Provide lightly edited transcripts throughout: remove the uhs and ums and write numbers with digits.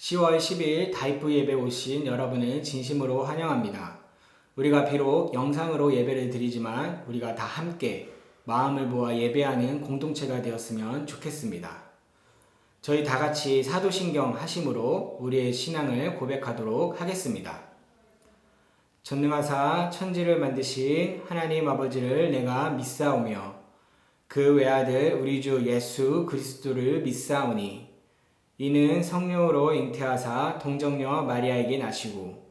10월 10일 다이프 예배 오신 여러분을 진심으로 환영합니다. 우리가 비록 영상으로 예배를 드리지만 우리가 다 함께 마음을 모아 예배하는 공동체가 되었으면 좋겠습니다. 저희 다 같이 사도신경 하심으로 우리의 신앙을 고백하도록 하겠습니다. 전능하사 천지를 만드신 하나님 아버지를 내가 믿사오며 그 외아들 우리 주 예수 그리스도를 믿사오니 이는 성령으로 잉태하사 동정녀 마리아에게 나시고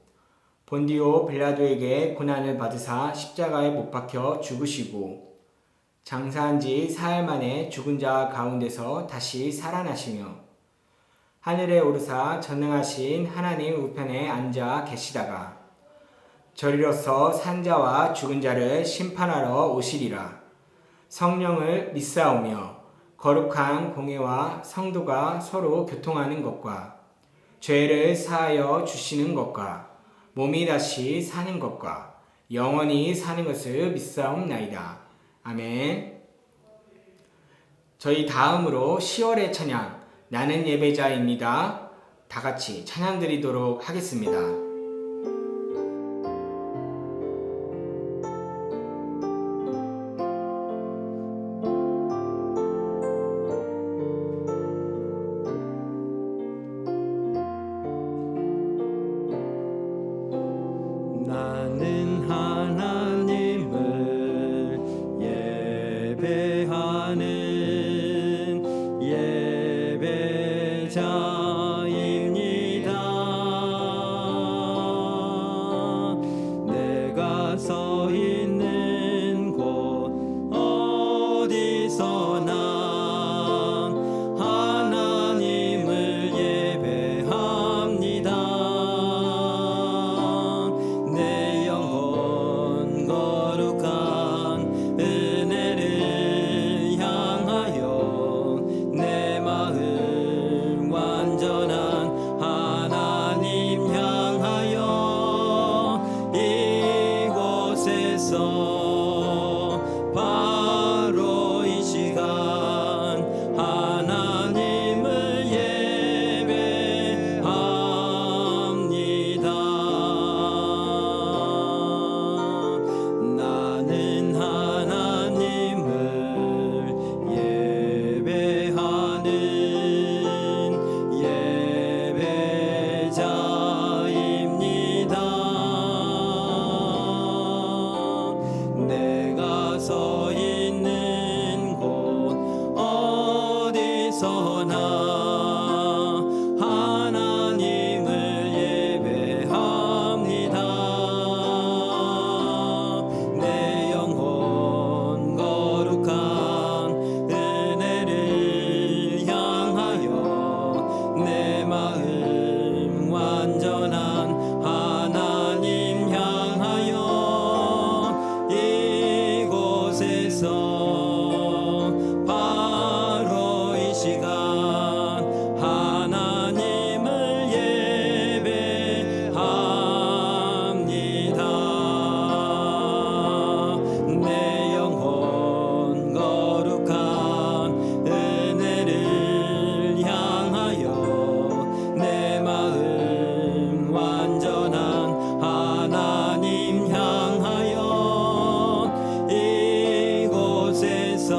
본디오 빌라도에게 고난을 받으사 십자가에 못 박혀 죽으시고 장사한 지 사흘 만에 죽은 자 가운데서 다시 살아나시며 하늘에 오르사 전능하신 하나님 우편에 앉아 계시다가 저리로서 산 자와 죽은 자를 심판하러 오시리라. 성령을 믿사오며 거룩한 공회와 성도가 서로 교통하는 것과 죄를 사하여 주시는 것과 몸이 다시 사는 것과 영원히 사는 것을 믿사옵나이다. 아멘. 저희 다음으로 10월의 찬양 나는 예배자입니다. 다 같이 찬양 드리도록 하겠습니다. 나는 하나님을 예배하는 예배자입니다. 내가 서 있는 곳 어디서나 하나님을 예배합니다. 내 영혼 거룩한 은혜를 향하여 내 마음 완전한 하나님 향하여 이곳에서 바로 이 시간 하나님을 예배합니다. 나는 하나님을 예배하는 예배자입니다. 내가 서 있는 곳 어디서나 하나님을 예배합니다. 내 영혼 거룩한 은혜를 향하여 내 마음 완전한 하나님 향하여 이곳에서 바로 이 시간 하나님을 예배합니다. 내 영혼 거룩한 은혜를 향하여 내 마음 완전한 하나님 향하여 이곳에서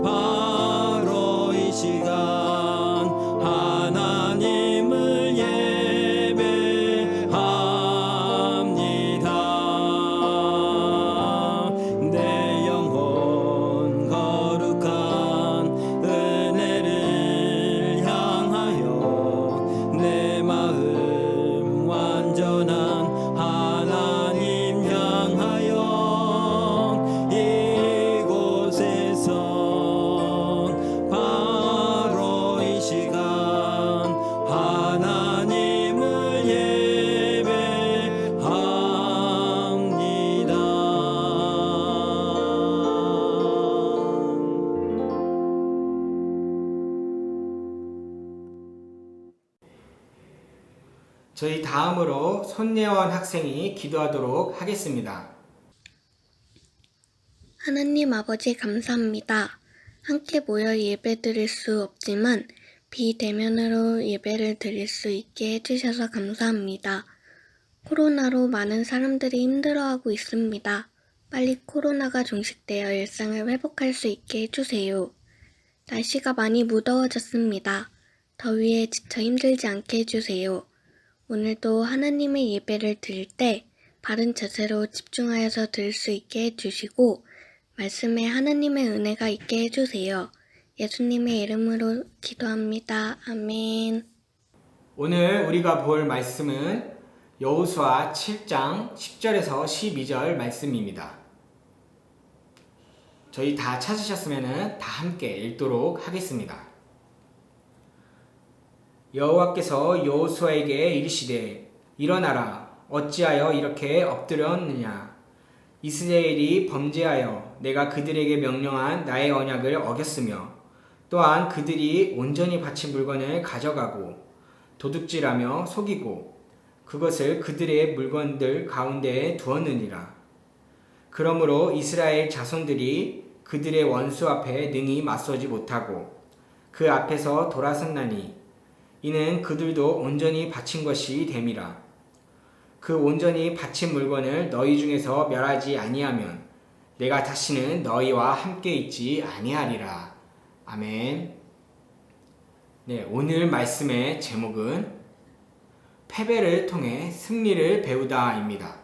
바로 이 시간 하나님을 예배합니다. 내 영혼 거룩한 은혜를 향하여 내 마음 완전한 하나님 향하여 이곳에서 바로 이 시간 하나님을 예배합니다. 저희 다음으로 손예원 학생이 기도하도록 하겠습니다. 하나님 아버지 감사합니다. 함께 모여 예배드릴 수 없지만 비대면으로 예배를 드릴 수 있게 해주셔서 감사합니다. 코로나로 많은 사람들이 힘들어하고 있습니다. 빨리 코로나가 종식되어 일상을 회복할 수 있게 해주세요. 날씨가 많이 무더워졌습니다. 더위에 지쳐 힘들지 않게 해주세요. 오늘도 하나님의 예배를 드릴 때 바른 자세로 집중하여서 들을 수 있게 해주시고 말씀에 하나님의 은혜가 있게 해주세요. 예수님의 이름으로 기도합니다. 아멘. 오늘 우리가 볼 말씀은 여호수아 7장 10절에서 12절 말씀입니다. 저희 다 찾으셨으면 다 함께 읽도록 하겠습니다. 여호와께서 여호수아에게 이르시되 일어나라 어찌하여 이렇게 엎드렸느냐 이스라엘이 범죄하여 내가 그들에게 명령한 나의 언약을 어겼으며 또한 그들이 온전히 바친 물건을 가져가고 도둑질하며 속이고 그것을 그들의 물건들 가운데에 두었느니라. 그러므로 이스라엘 자손들이 그들의 원수 앞에 능히 맞서지 못하고 그 앞에서 돌아섰나니 이는 그들도 온전히 바친 것이 됨이라. 그 온전히 바친 물건을 너희 중에서 멸하지 아니하면 내가 다시는 너희와 함께 있지 아니하리라. 아멘. 네, 오늘 말씀의 제목은 패배를 통해 승리를 배우다입니다.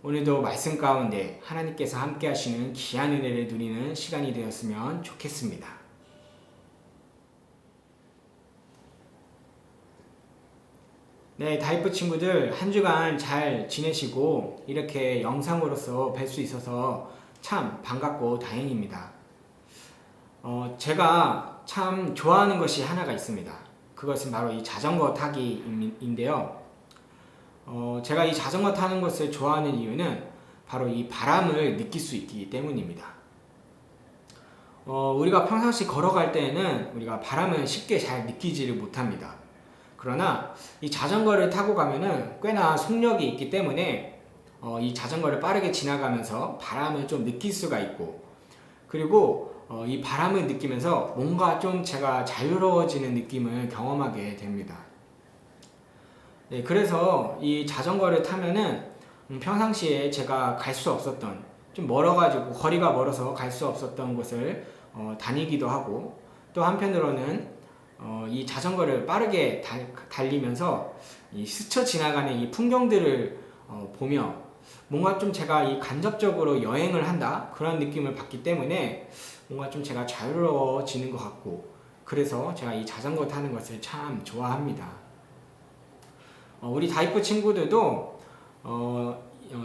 오늘도 말씀 가운데 하나님께서 함께 하시는 귀한 은혜를 누리는 시간이 되었으면 좋겠습니다. 네, 다이프 친구들 한 주간 잘 지내시고 이렇게 영상으로서 뵐 수 있어서 참 반갑고 다행입니다. 제가 참 좋아하는 것이 하나가 있습니다. 그것은 바로 이 자전거 타기인데요. 제가 이 자전거 타는 것을 좋아하는 이유는 바로 이 바람을 느낄 수 있기 때문입니다. 우리가 평상시 걸어갈 때에는 우리가 바람을 쉽게 잘 느끼지를 못합니다. 그러나 이 자전거를 타고 가면은 꽤나 속력이 있기 때문에 이 자전거를 빠르게 지나가면서 바람을 좀 느낄 수가 있고 그리고 이 바람을 느끼면서 뭔가 좀 제가 자유로워지는 느낌을 경험하게 됩니다. 네, 그래서 이 자전거를 타면은 평상시에 제가 갈 수 없었던 좀 멀어가지고 거리가 멀어서 갈 수 없었던 곳을 다니기도 하고 또 한편으로는 이 자전거를 빠르게 달리면서 이 스쳐 지나가는 이 풍경들을 보며 뭔가 좀 제가 이 간접적으로 여행을 한다 그런 느낌을 받기 때문에 뭔가 좀 제가 자유로워지는 것 같고 그래서 제가 이 자전거 타는 것을 참 좋아합니다. 우리 다이프 친구들도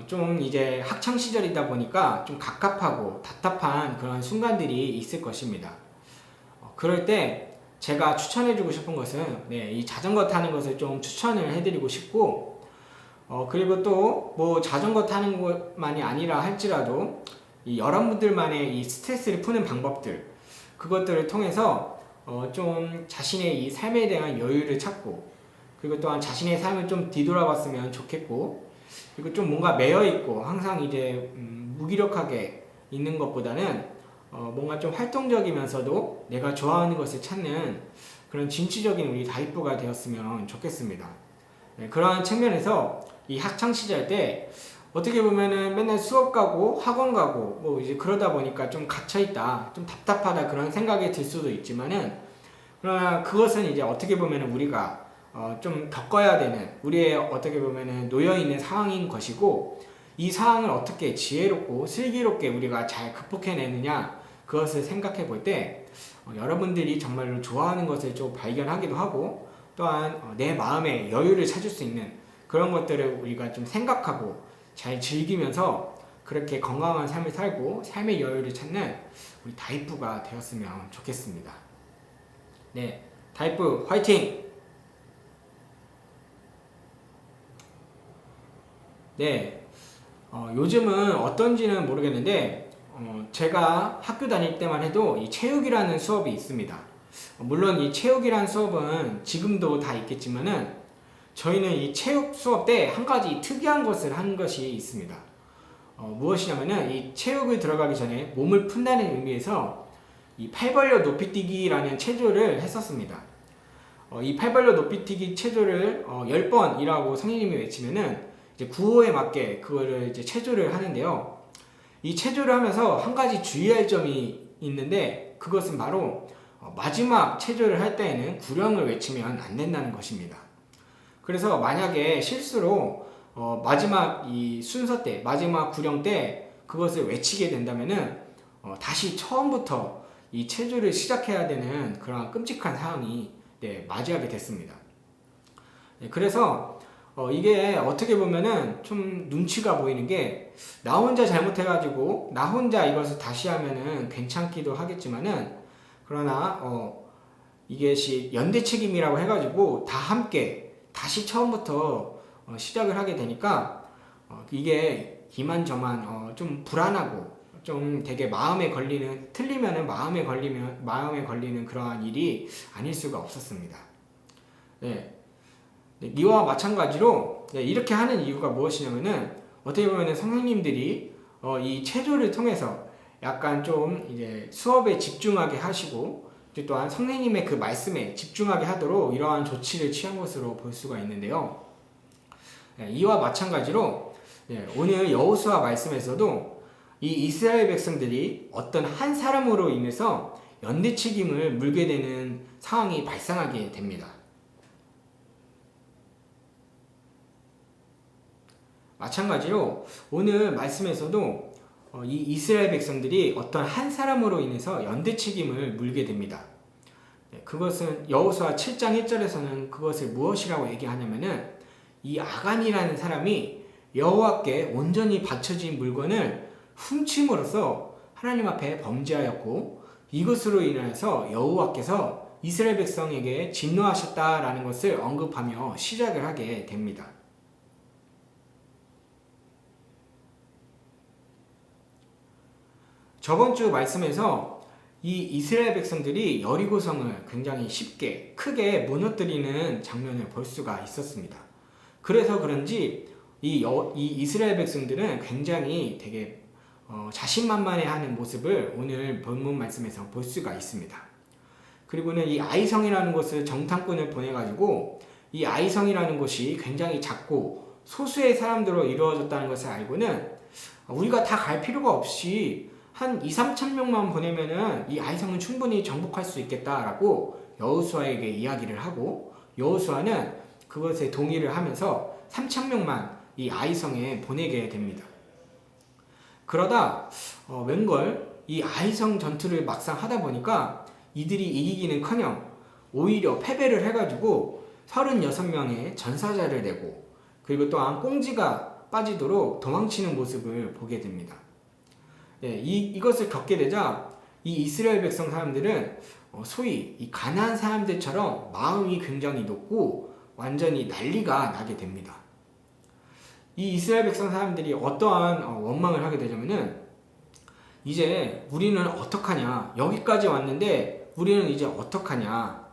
좀 이제 학창 시절이다 보니까 좀 갑갑하고 답답한 그런 순간들이 있을 것입니다. 그럴 때 제가 추천해주고 싶은 것은 이 자전거 타는 것을 좀 추천을 해드리고 싶고 그리고 또 뭐 자전거 타는 것만이 아니라 할지라도 이 여러분들만의 이 스트레스를 푸는 방법들 그것들을 통해서 좀 자신의 이 삶에 대한 여유를 찾고 그리고 또한 자신의 삶을 좀 뒤돌아봤으면 좋겠고 그리고 좀 뭔가 매여있고 항상 이제 무기력하게 있는 것보다는 뭔가 좀 활동적이면서도 내가 좋아하는 것을 찾는 그런 진취적인 우리 다이프가 되었으면 좋겠습니다. 네, 그러한 측면에서 이 학창 시절 때 어떻게 보면은 맨날 수업 가고 학원 가고 뭐 이제 그러다 보니까 좀 갇혀있다, 좀 답답하다 그런 생각이 들 수도 있지만은 그러나 그것은 이제 어떻게 보면은 우리가 좀 겪어야 되는 우리의 어떻게 보면은 놓여있는 상황인 것이고 이 상황을 어떻게 지혜롭고 슬기롭게 우리가 잘 극복해내느냐 그것을 생각해 볼 때 여러분들이 정말로 좋아하는 것을 좀 발견하기도 하고 또한 내 마음의 여유를 찾을 수 있는 그런 것들을 우리가 좀 생각하고 잘 즐기면서 그렇게 건강한 삶을 살고 삶의 여유를 찾는 우리 다이프가 되었으면 좋겠습니다. 네, 다이프 화이팅! 네, 요즘은 어떤지는 모르겠는데 제가 학교 다닐 때만 해도 이 체육이라는 수업이 있습니다. 물론 이 체육이라는 수업은 지금도 다 있겠지만은 저희는 이 체육 수업 때 한 가지 특이한 것을 한 것이 있습니다. 무엇이냐면은 이 체육을 들어가기 전에 몸을 푼다는 의미에서 이 팔 벌려 높이뛰기라는 체조를 했었습니다. 이 팔발로 높이뛰기 체조를 10번이라고 성령님이 외치면은 이제 구호에 맞게 그거를 이제 체조를 하는데요. 이 체조를 하면서 한 가지 주의할 점이 있는데 그것은 바로 마지막 체조를 할 때에는 구령을 외치면 안 된다는 것입니다. 그래서 만약에 실수로 마지막 이 순서 때, 마지막 구령 때 그것을 외치게 된다면은 다시 처음부터 이 체조를 시작해야 되는 그런 끔찍한 상황이 맞이하게 됐습니다. 그래서 이게 어떻게 보면은 좀 눈치가 보이는 게 나 혼자 잘못해가지고 나 혼자 이것을 다시 하면은 괜찮기도 하겠지만은 그러나 이것이 연대 책임이라고 해가지고 다 함께 다시 처음부터 시작을 하게 되니까 이게 이만저만 좀 불안하고 좀 되게 마음에 걸리는 틀리면은 마음에 걸리는 그러한 일이 아닐 수가 없었습니다. 네. 이와 마찬가지로 이렇게 하는 이유가 무엇이냐면은 어떻게 보면은 선생님들이 이 체조를 통해서 약간 좀 이제 수업에 집중하게 하시고 또한 선생님의 그 말씀에 집중하게 하도록 이러한 조치를 취한 것으로 볼 수가 있는데요. 이와 마찬가지로 오늘 여호수아 말씀에서도 이 이스라엘 백성들이 어떤 한 사람으로 인해서 연대 책임을 물게 되는 상황이 발생하게 됩니다. 마찬가지로 오늘 말씀에서도 이 이스라엘 백성들이 어떤 한 사람으로 인해서 연대 책임을 물게 됩니다. 그것은 여호수아 7장 1절에서는 그것을 무엇이라고 얘기하냐면은 이 아간이라는 사람이 여호와께 온전히 바쳐진 물건을 훔침으로써 하나님 앞에 범죄하였고 이것으로 인해서 여호와께서 이스라엘 백성에게 진노하셨다라는 것을 언급하며 시작을 하게 됩니다. 저번 주 말씀에서 이 이스라엘 백성들이 여리고성을 굉장히 쉽게 크게 무너뜨리는 장면을 볼 수가 있었습니다. 그래서 그런지 이 이스라엘 백성들은 굉장히 되게 자신만만해하는 모습을 오늘 본문 말씀에서 볼 수가 있습니다. 그리고는 이 아이성이라는 곳을 정탐꾼을 보내가지고 이 아이성이라는 곳이 굉장히 작고 소수의 사람들로 이루어졌다는 것을 알고는 우리가 다 갈 필요가 없이 한 2-3천 명만 보내면은 이 아이성은 충분히 정복할 수 있겠다라고 여호수아에게 이야기를 하고 여호수아는 그것에 동의를 하면서 3천 명만 이 아이성에 보내게 됩니다. 그러다 웬걸 이 아이성 전투를 막상 하다 보니까 이들이 이기기는커녕 오히려 패배를 해가지고 36명의 전사자를 내고 그리고 또한 꽁지가 빠지도록 도망치는 모습을 보게 됩니다. 이것을 겪게 되자 이 이스라엘 백성 사람들은 소위 이 가나안 사람들처럼 마음이 굉장히 높고 완전히 난리가 나게 됩니다. 이 이스라엘 백성 사람들이 어떠한 원망을 하게 되냐면은 이제 우리는 어떡하냐, 여기까지 왔는데 우리는 이제 어떡하냐,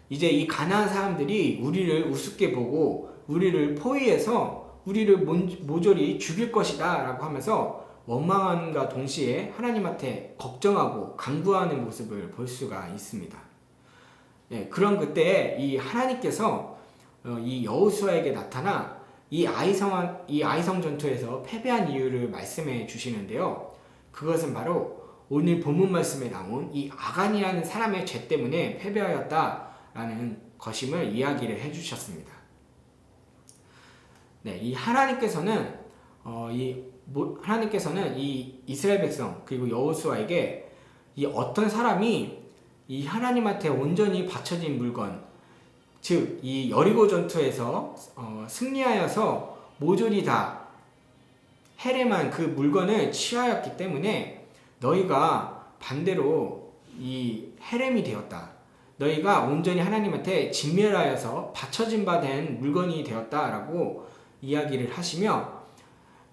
이제 이 가나안 사람들이 우리를 우습게 보고 우리를 포위해서 우리를 모조리 죽일 것이다 라고 하면서 원망함과 동시에 하나님한테 걱정하고 간구하는 모습을 볼 수가 있습니다. 그런 그때에 이 하나님께서 이 여호수아에게 나타나 이 아이성 전투에서 패배한 이유를 말씀해 주시는데요. 그것은 바로 오늘 본문 말씀에 나온 이 아간이라는 사람의 죄 때문에 패배하였다라는 것임을 이야기를 해주셨습니다. 이 하나님께서는 이 이스라엘 백성 그리고 여호수아에게 이 어떤 사람이 이 하나님한테 온전히 바쳐진 물건, 즉 이 여리고 전투에서 승리하여서 모조리 다 헤렘한 그 물건을 취하였기 때문에 너희가 반대로 이 헤렘이 되었다. 너희가 온전히 하나님한테 진멸하여서 바쳐진 바 된 물건이 되었다라고 이야기를 하시며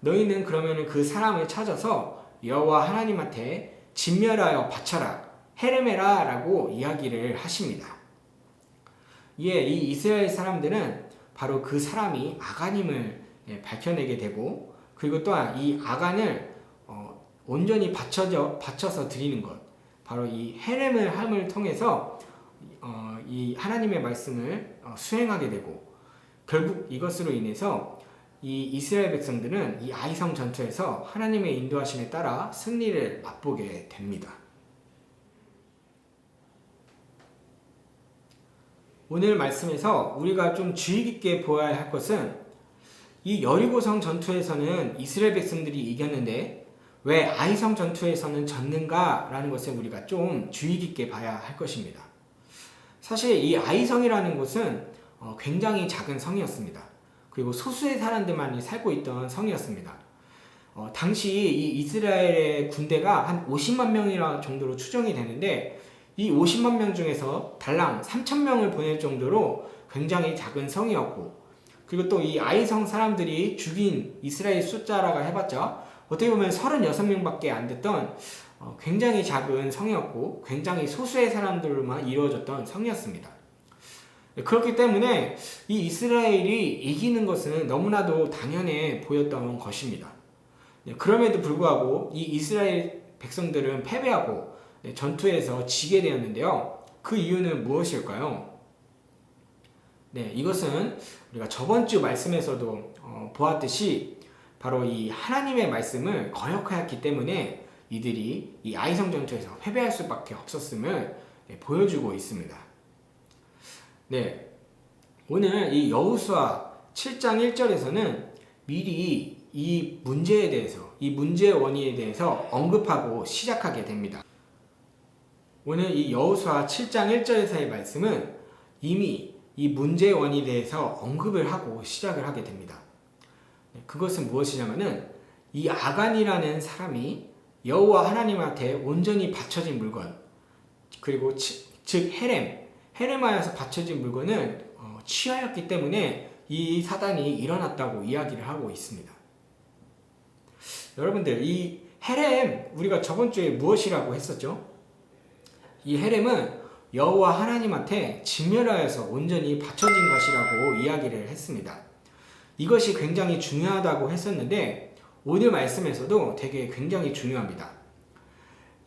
너희는 그러면 그 사람을 찾아서 여호와 하나님한테 진멸하여 바쳐라, 헤레메라 라고 이야기를 하십니다. 이 이스라엘 사람들은 바로 그 사람이 아간임을 밝혀내게 되고 그리고 또한 이 아간을 온전히 바쳐서 드리는 것, 바로 이 헤렘을 함을 통해서 이 하나님의 말씀을 수행하게 되고 결국 이것으로 인해서 이 이스라엘 백성들은 이 아이성 전투에서 하나님의 인도하심에 따라 승리를 맛보게 됩니다. 오늘 말씀에서 우리가 좀 주의 깊게 보아야 할 것은 이 여리고성 전투에서는 이스라엘 백성들이 이겼는데 왜 아이성 전투에서는 졌는가 라는 것을 우리가 좀 주의 깊게 봐야 할 것입니다. 사실 이 아이성이라는 곳은 굉장히 작은 성이었습니다. 그리고 소수의 사람들만이 살고 있던 성이었습니다. 당시 이 이스라엘의 군대가 한 50만 명이라 정도로 추정이 되는데 이 50만 명 중에서 달랑 3,000명을 보낼 정도로 굉장히 작은 성이었고 그리고 또 이 아이성 사람들이 죽인 이스라엘 숫자라고 해봤자 어떻게 보면 36명밖에 안 됐던 굉장히 작은 성이었고 굉장히 소수의 사람들로만 이루어졌던 성이었습니다. 그렇기 때문에 이 이스라엘이 이기는 것은 너무나도 당연해 보였던 것입니다. 그럼에도 불구하고 이 이스라엘 백성들은 패배하고 전투에서 지게 되었는데요. 그 이유는 무엇일까요? 이것은 우리가 저번 주 말씀에서도 보았듯이 바로 이 하나님의 말씀을 거역하였기 때문에 이들이 이 아이성 전투에서 패배할 수밖에 없었음을 보여주고 있습니다. 오늘 이 여호수아 7장 1절에서는 미리 이 문제에 대해서, 이 문제의 원인에 대해서 언급하고 시작하게 됩니다. 오늘 이 여호수아 7장 1절에서의 말씀은 이미 이 문제의 원인에 대해서 언급을 하고 시작을 하게 됩니다. 그것은 무엇이냐면은 이 아간이라는 사람이 여호와 하나님한테 온전히 바쳐진 물건 그리고 즉 헤렘하여서 바쳐진 물건을 취하였기 때문에 이 사단이 일어났다고 이야기를 하고 있습니다. 여러분들 이 헤렘 우리가 저번 주에 무엇이라고 했었죠? 이 헤렘은 여호와 하나님한테 진멸하여서 온전히 바쳐진 것이라고 이야기를 했습니다. 이것이 굉장히 중요하다고 했었는데 오늘 말씀에서도 되게 굉장히 중요합니다.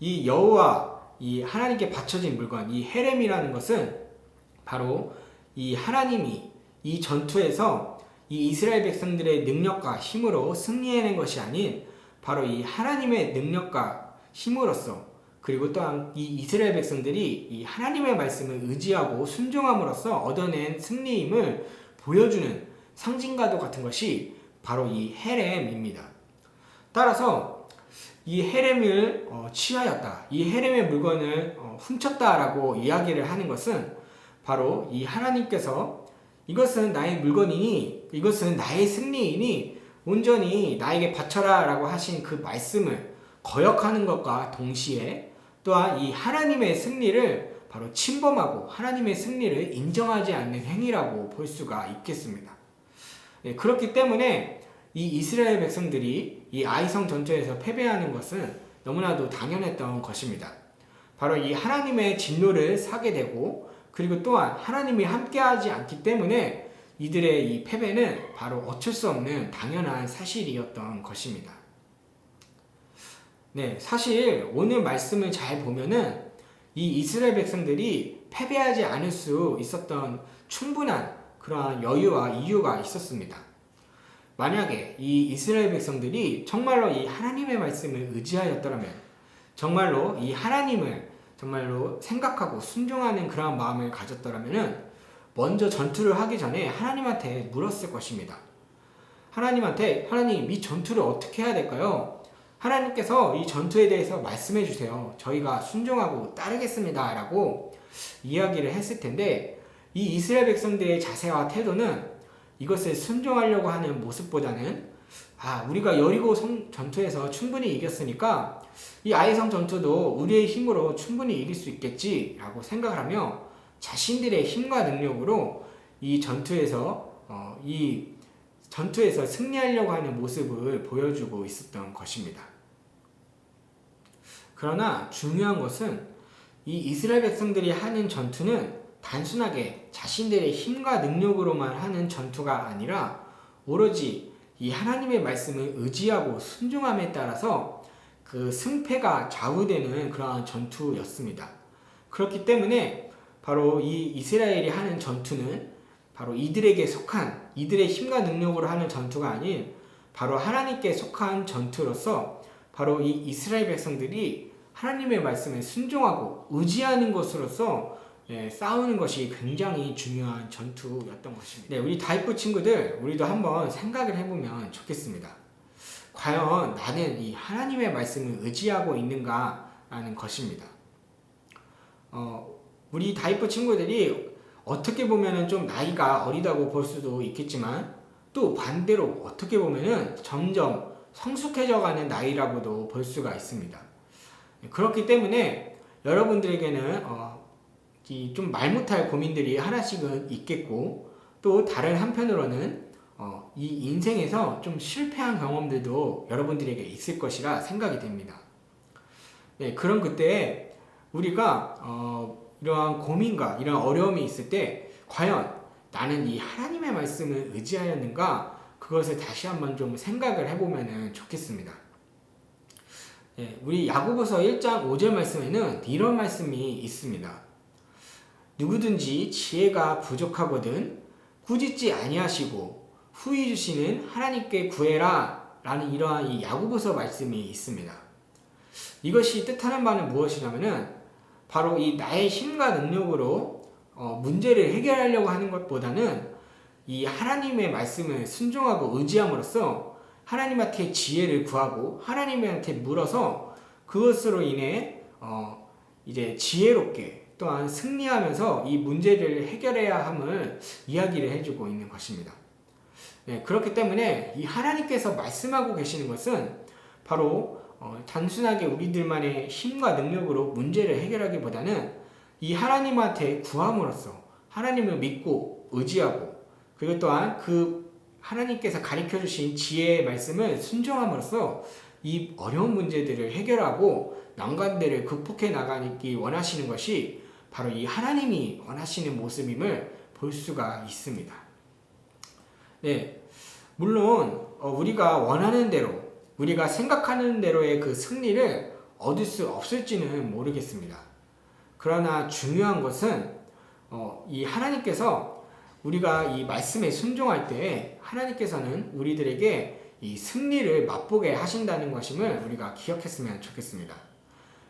이 여호와 이 하나님께 바쳐진 물건 이 헤렘이라는 것은 바로 이 하나님이 이 전투에서 이 이스라엘 백성들의 능력과 힘으로 승리해낸 것이 아닌 바로 이 하나님의 능력과 힘으로써 그리고 또한 이 이스라엘 백성들이 이 하나님의 말씀을 의지하고 순종함으로써 얻어낸 승리임을 보여주는 상징과도 같은 것이 바로 이 헤렘입니다. 따라서 이 헤렘을 취하였다, 이 헤렘의 물건을 훔쳤다라고 이야기를 하는 것은 바로 이 하나님께서 이것은 나의 물건이니 이것은 나의 승리이니 온전히 나에게 바쳐라 라고 하신 그 말씀을 거역하는 것과 동시에 또한 이 하나님의 승리를 바로 침범하고 하나님의 승리를 인정하지 않는 행위라고 볼 수가 있겠습니다. 그렇기 때문에 이 이스라엘 백성들이 이 아이성 전투에서 패배하는 것은 너무나도 당연했던 것입니다. 바로 이 하나님의 진노를 사게 되고 그리고 또한 하나님이 함께하지 않기 때문에 이들의 이 패배는 바로 어쩔 수 없는 당연한 사실이었던 것입니다. 사실 오늘 말씀을 잘 보면은 이 이스라엘 백성들이 패배하지 않을 수 있었던 충분한 그러한 여유와 이유가 있었습니다. 만약에 이 이스라엘 백성들이 정말로 이 하나님의 말씀을 의지하였더라면 정말로 이 하나님을 정말로 생각하고 순종하는 그러한 마음을 가졌더라면 먼저 전투를 하기 전에 하나님한테 물었을 것입니다. 하나님한테 하나님 이 전투를 어떻게 해야 될까요? 하나님께서 이 전투에 대해서 말씀해 주세요. 저희가 순종하고 따르겠습니다 라고 이야기를 했을 텐데 이 이스라엘 백성들의 자세와 태도는 이것을 순종하려고 하는 모습보다는 우리가 여리고 전투에서 충분히 이겼으니까 이 아이성 전투도 우리의 힘으로 충분히 이길 수 있겠지 라고 생각을 하며 자신들의 힘과 능력으로 이 전투에서 승리하려고 하는 모습을 보여주고 있었던 것입니다. 그러나 중요한 것은 이 이스라엘 백성들이 하는 전투는 단순하게 자신들의 힘과 능력으로만 하는 전투가 아니라 오로지 이 하나님의 말씀을 의지하고 순종함에 따라서 그 승패가 좌우되는 그러한 전투였습니다. 그렇기 때문에 바로 이 이스라엘이 하는 전투는 바로 이들에게 속한 이들의 힘과 능력으로 하는 전투가 아닌 바로 하나님께 속한 전투로서 바로 이 이스라엘 백성들이 하나님의 말씀에 순종하고 의지하는 것으로서 싸우는 것이 굉장히 중요한 전투였던 것입니다. 네, 우리 다이프 친구들, 우리도 한번 생각을 해보면 좋겠습니다. 과연 나는 이 하나님의 말씀을 의지하고 있는가라는 것입니다. 우리 다이프 친구들이 어떻게 보면은 좀 나이가 어리다고 볼 수도 있겠지만 또 반대로 어떻게 보면은 점점 성숙해져가는 나이라고도 볼 수가 있습니다. 그렇기 때문에 여러분들에게는 이 좀 말 못할 고민들이 하나씩은 있겠고 또 다른 한편으로는 이 인생에서 좀 실패한 경험들도 여러분들에게 있을 것이라 생각이 됩니다. 네, 그런 그때 우리가 이러한 고민과 이런 어려움이 있을 때 과연 나는 이 하나님의 말씀을 의지하였는가 그것을 다시 한번 좀 생각을 해보면 좋겠습니다. 네, 우리 야고보서 1장 5절 말씀에는 이런 말씀이 있습니다. 누구든지 지혜가 부족하거든 꾸짖지 아니하시고 후히 주시는 하나님께 구해라 라는 이러한 이 야고보서 말씀이 있습니다. 이것이 뜻하는 바는 무엇이냐면은 바로 이 나의 힘과 능력으로 문제를 해결하려고 하는 것보다는 이 하나님의 말씀을 순종하고 의지함으로써 하나님한테 지혜를 구하고 하나님한테 물어서 그것으로 인해 이제 지혜롭게 또한 승리하면서 이 문제를 해결해야 함을 이야기를 해주고 있는 것입니다. 네, 그렇기 때문에 이 하나님께서 말씀하고 계시는 것은 바로 단순하게 우리들만의 힘과 능력으로 문제를 해결하기보다는 이 하나님한테 구함으로써 하나님을 믿고 의지하고 그리고 또한 그 하나님께서 가르쳐 주신 지혜의 말씀을 순종함으로써 이 어려운 문제들을 해결하고 난관들을 극복해 나가기 원하시는 것이 바로 이 하나님이 원하시는 모습임을 볼 수가 있습니다. 네, 물론 우리가 원하는 대로 우리가 생각하는 대로의 그 승리를 얻을 수 없을지는 모르겠습니다. 그러나 중요한 것은 이 하나님께서 우리가 이 말씀에 순종할 때 하나님께서는 우리들에게 이 승리를 맛보게 하신다는 것임을 우리가 기억했으면 좋겠습니다.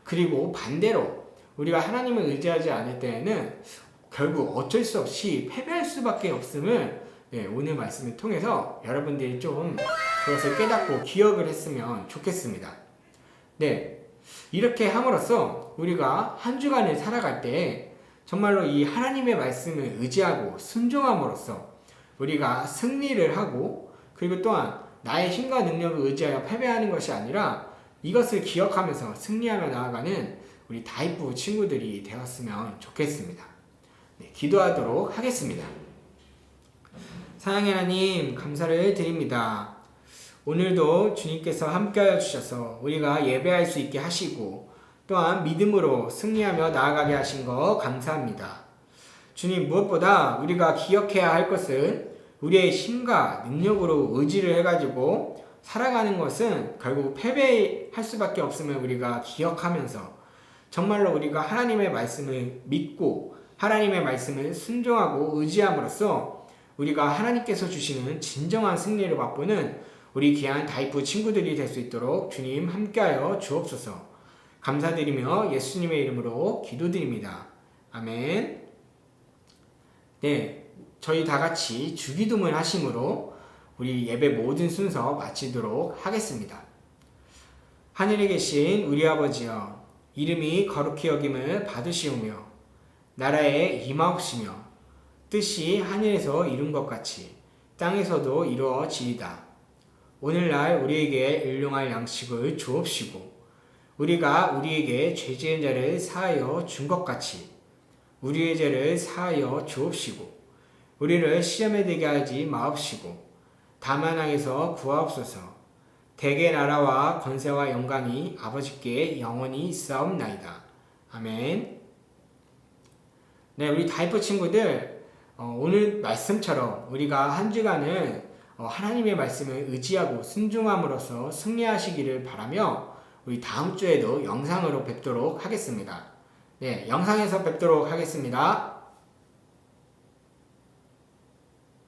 그리고 반대로 우리가 하나님을 의지하지 않을 때에는 결국 어쩔 수 없이 패배할 수밖에 없음을 오늘 말씀을 통해서 여러분들이 좀 그것을 깨닫고 기억을 했으면 좋겠습니다. 네, 이렇게 함으로써 우리가 한 주간을 살아갈 때 정말로 이 하나님의 말씀을 의지하고 순종함으로써 우리가 승리를 하고 그리고 또한 나의 힘과 능력을 의지하여 패배하는 것이 아니라 이것을 기억하면서 승리하며 나아가는 우리 다이프 친구들이 되었으면 좋겠습니다. 네, 기도하도록 하겠습니다. 사랑의 하나님 감사를 드립니다. 오늘도 주님께서 함께하여 주셔서 우리가 예배할 수 있게 하시고 또한 믿음으로 승리하며 나아가게 하신 거 감사합니다. 주님 무엇보다 우리가 기억해야 할 것은 우리의 힘과 능력으로 의지를 해가지고 살아가는 것은 결국 패배할 수밖에 없음을 우리가 기억하면서 정말로 우리가 하나님의 말씀을 믿고 하나님의 말씀을 순종하고 의지함으로써 우리가 하나님께서 주시는 진정한 승리를 맛보는 우리 귀한 다이프 친구들이 될 수 있도록 주님 함께하여 주옵소서. 감사드리며 예수님의 이름으로 기도드립니다. 아멘. 네, 저희 다 같이 주기도문 하심으로 우리 예배 모든 순서 마치도록 하겠습니다. 하늘에 계신 우리 아버지여, 이름이 거룩히 여김을 받으시오며 나라에 임하옵시며 뜻이 하늘에서 이룬 것 같이 땅에서도 이루어지이다. 오늘날 우리에게 일용할 양식을 주옵시고 우리가 우리에게 죄 지은 자를 사하여 준 것 같이 우리의 죄를 사하여 주옵시고 우리를 시험에 들게 하지 마옵시고 다만 악에서 구하옵소서. 대개 나라와 권세와 영광이 아버지께 영원히 있사옵나이다. 아멘. 네, 우리 다이프 친구들 오늘 말씀처럼 우리가 한 주간은 하나님의 말씀을 의지하고 순종함으로써 승리하시기를 바라며 우리 다음 주에도 영상으로 뵙도록 하겠습니다. 예, 영상에서 뵙도록 하겠습니다.